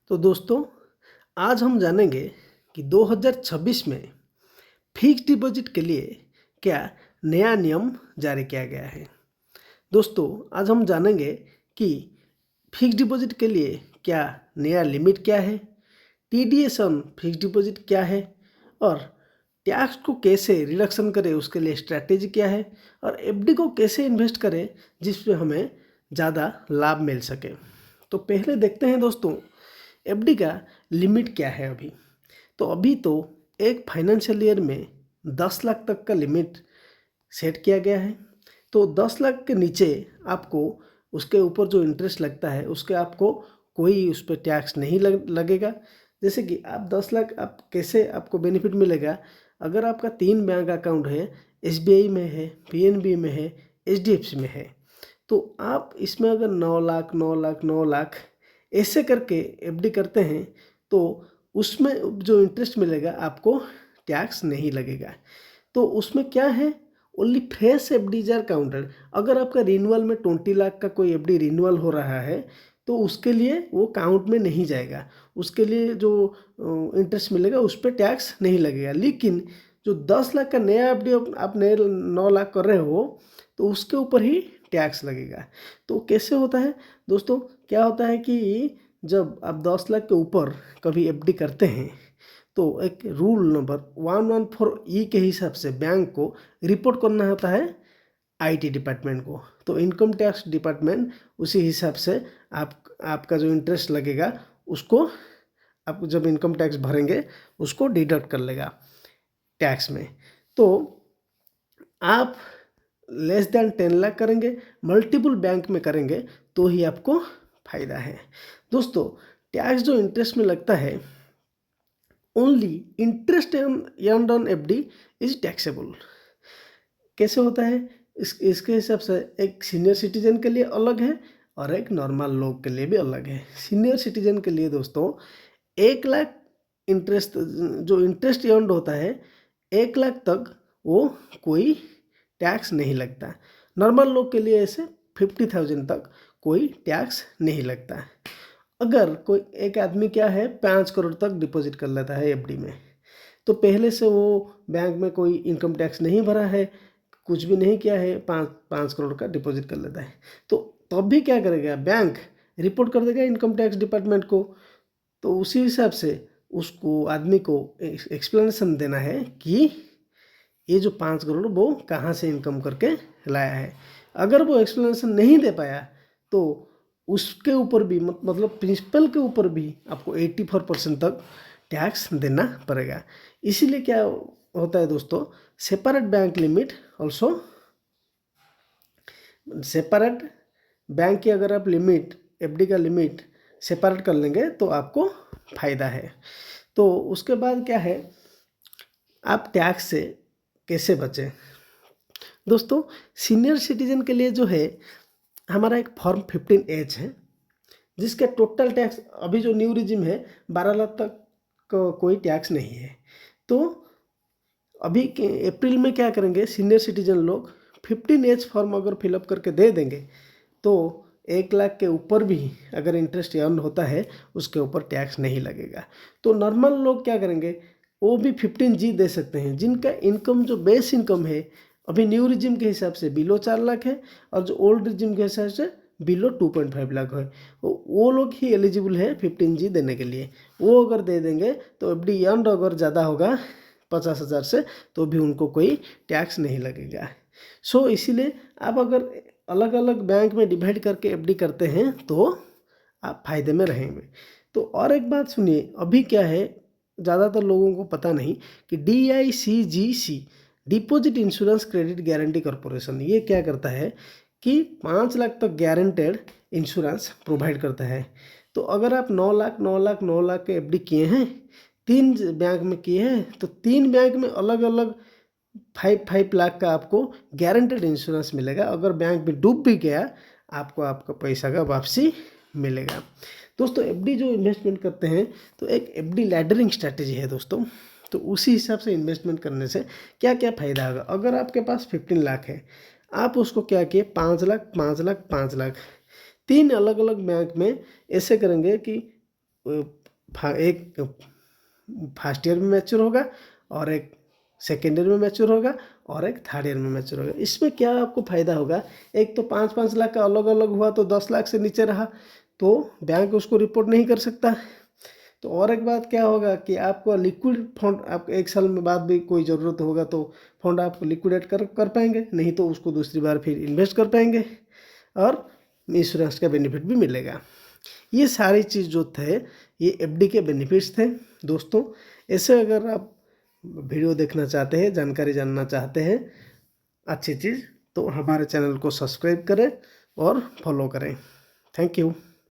तो दोस्तों, आज हम जानेंगे कि 2026 में फिक्स्ड डिपॉजिट के लिए क्या नया नियम जारी किया गया है। दोस्तों, आज हम जानेंगे कि फिक्स्ड डिपॉजिट के लिए क्या नया लिमिट क्या है, टीडीएस ऑन फिक्स्ड डिपॉजिट क्या है और टैक्स को कैसे रिडक्शन करें उसके लिए स्ट्रैटेजी क्या है और एफडी को कैसे इन्वेस्ट करें जिससे हमें ज़्यादा लाभ मिल सके। तो पहले देखते हैं दोस्तों, एफडी का लिमिट क्या है। अभी तो एक फाइनेंशियल ईयर में 10 लाख तक का लिमिट सेट किया गया है। तो 10 लाख के नीचे आपको उसके ऊपर जो इंटरेस्ट लगता है उसके आपको कोई उस पर टैक्स नहीं लगेगा। जैसे कि आप 10 लाख आप कैसे आपको बेनिफिट मिलेगा, अगर आपका 3 बैंक अकाउंट है, एसबीआई में है, पीएनबी में है, एचडीएफसी में है, तो आप इसमें अगर 9 लाख 9 लाख 9 लाख ऐसे करके एफडी करते हैं तो उसमें जो इंटरेस्ट मिलेगा आपको टैक्स नहीं लगेगा। तो उसमें क्या है, only fresh FDs are counted. अगर आपका रिन्यूअल में 20 लाख का कोई एफडी रिन्यूअल हो रहा है तो उसके लिए वो काउंट में नहीं जाएगा, उसके लिए जो इंटरेस्ट मिलेगा उस पर टैक्स नहीं लगेगा। लेकिन जो 10 लाख का नया एफडी आप नए 9 लाख कर रहे हो तो उसके ऊपर ही टैक्स लगेगा। तो कैसे होता है दोस्तों, क्या होता है कि जब आप 10 लाख के ऊपर कभी एफडी करते हैं तो एक रूल नंबर 114E के हिसाब से बैंक को रिपोर्ट करना होता है आईटी डिपार्टमेंट को। तो इनकम टैक्स डिपार्टमेंट उसी हिसाब से आपका जो इंटरेस्ट लगेगा उसको आप जब इनकम टैक्स भरेंगे उसको डिडक्ट कर लेगा टैक्स में। तो आप लेस देन 10 लाख करेंगे, मल्टीपल बैंक में करेंगे तो ही आपको फायदा है। दोस्तों, टैक्स जो इंटरेस्ट में लगता है, only interest earned on FD is taxable. कैसे होता है, इसके हिसाब से एक सीनियर सिटीजन के लिए अलग है और एक नॉर्मल लोग के लिए भी अलग है। सीनियर सिटीजन के लिए दोस्तों 1 लाख इंटरेस्ट जो इंटरेस्ट अर्न्ड होता है 1 लाख तक वो कोई टैक्स नहीं लगता। नॉर्मल लोग के लिए ऐसे 50,000 तक कोई टैक्स नहीं लगता है। अगर कोई एक आदमी क्या है 5 करोड़ तक डिपॉजिट कर लेता है एफडी में, तो पहले से वो बैंक में कोई इनकम टैक्स नहीं भरा है, कुछ भी नहीं किया है, 5 करोड़ का डिपॉजिट कर लेता है, तो तब भी क्या करेगा, बैंक रिपोर्ट कर देगा इनकम टैक्स डिपार्टमेंट को। तो उसी हिसाब से उसको आदमी को एक्सप्लेनेशन देना है कि ये जो 5 करोड़ वो कहाँ से इनकम करके लाया है। अगर वो एक्सप्लेनेशन नहीं दे पाया तो उसके ऊपर भी मतलब प्रिंसिपल के ऊपर भी आपको 84% तक टैक्स देना पड़ेगा। इसीलिए क्या होता है दोस्तों, separate bank limit also separate bank की अगर आप लिमिट एफडी का लिमिट सेपरेट कर लेंगे तो आपको फ़ायदा है। तो उसके बाद क्या है, आप टैक्स से कैसे बचें। दोस्तों, सीनियर सिटीजन के लिए जो है हमारा एक फॉर्म 15H है जिसका टोटल टैक्स अभी जो न्यू रिजिम है 12 लाख तक कोई टैक्स नहीं है। तो अभी अप्रैल में क्या करेंगे, सीनियर सिटीजन लोग 15H फॉर्म अगर फिलअप करके दे देंगे तो 1 लाख के ऊपर भी अगर इंटरेस्ट अर्न होता है उसके ऊपर टैक्स नहीं लगेगा। तो नॉर्मल लोग क्या करेंगे, वो भी 15G दे सकते हैं जिनका इनकम जो बेस इनकम है अभी न्यू रिजिम के हिसाब से बिलो 4 लाख है और जो ओल्ड रिजिम के हिसाब से बिलो 2.5 लाख है, वो लोग ही एलिजिबल है 15G देने के लिए। वो अगर दे देंगे तो एफडी अर्न अगर ज़्यादा होगा 50,000 से तो भी उनको कोई टैक्स नहीं लगेगा। सो इसीलिए आप अगर अलग अलग बैंक में डिवाइड करके एफडी करते हैं तो आप फायदे में रहेंगे। तो और एक बात सुनिए, अभी क्या है ज़्यादातर लोगों को पता नहीं कि DICGC deposit insurance credit guarantee corporation ये क्या करता है कि 5 लाख तक गारंटेड इंश्योरेंस प्रोवाइड करता है। तो अगर आप 9 लाख 9 लाख 9 लाख के एफडी किए हैं, 3 बैंक में किए हैं, तो 3 बैंक में अलग अलग 5 लाख का आपको गारंटेड इंश्योरेंस मिलेगा। अगर बैंक में डूब भी गया आपको आपका पैसा का वापसी मिलेगा। दोस्तों, एफडी जो इन्वेस्टमेंट करते हैं तो एक एफडी लैडरिंग स्ट्रैटेजी है दोस्तों। तो उसी हिसाब से इन्वेस्टमेंट करने से क्या क्या फ़ायदा होगा। अगर आपके पास 15 लाख है, आप उसको क्या किए 5 लाख 5 लाख 5 लाख 3 अलग अलग बैंक में ऐसे करेंगे कि एक फर्स्ट ईयर में मैच्योर होगा और एक सेकेंड ईयर में मैच्योर होगा और एक थर्ड ईयर में मैच्योर होगा। इसमें क्या आपको फ़ायदा होगा, एक तो 5-5 लाख का अलग अलग हुआ तो 10 लाख से नीचे रहा तो बैंक उसको रिपोर्ट नहीं कर सकता। तो और एक बात क्या होगा कि आपको लिक्विड फंड, आप 1 साल में बाद भी कोई ज़रूरत होगा तो फंड आप लिक्विडेट कर पाएंगे, नहीं तो उसको दूसरी बार फिर इन्वेस्ट कर पाएंगे और इंश्योरेंस का बेनिफिट भी मिलेगा। ये सारी चीज़ जो थे ये एफडी के बेनिफिट्स थे दोस्तों। ऐसे अगर आप वीडियो देखना चाहते हैं, जानकारी जानना चाहते हैं अच्छी चीज़, तो हमारे चैनल को सब्सक्राइब करें और फॉलो करें। Thank you.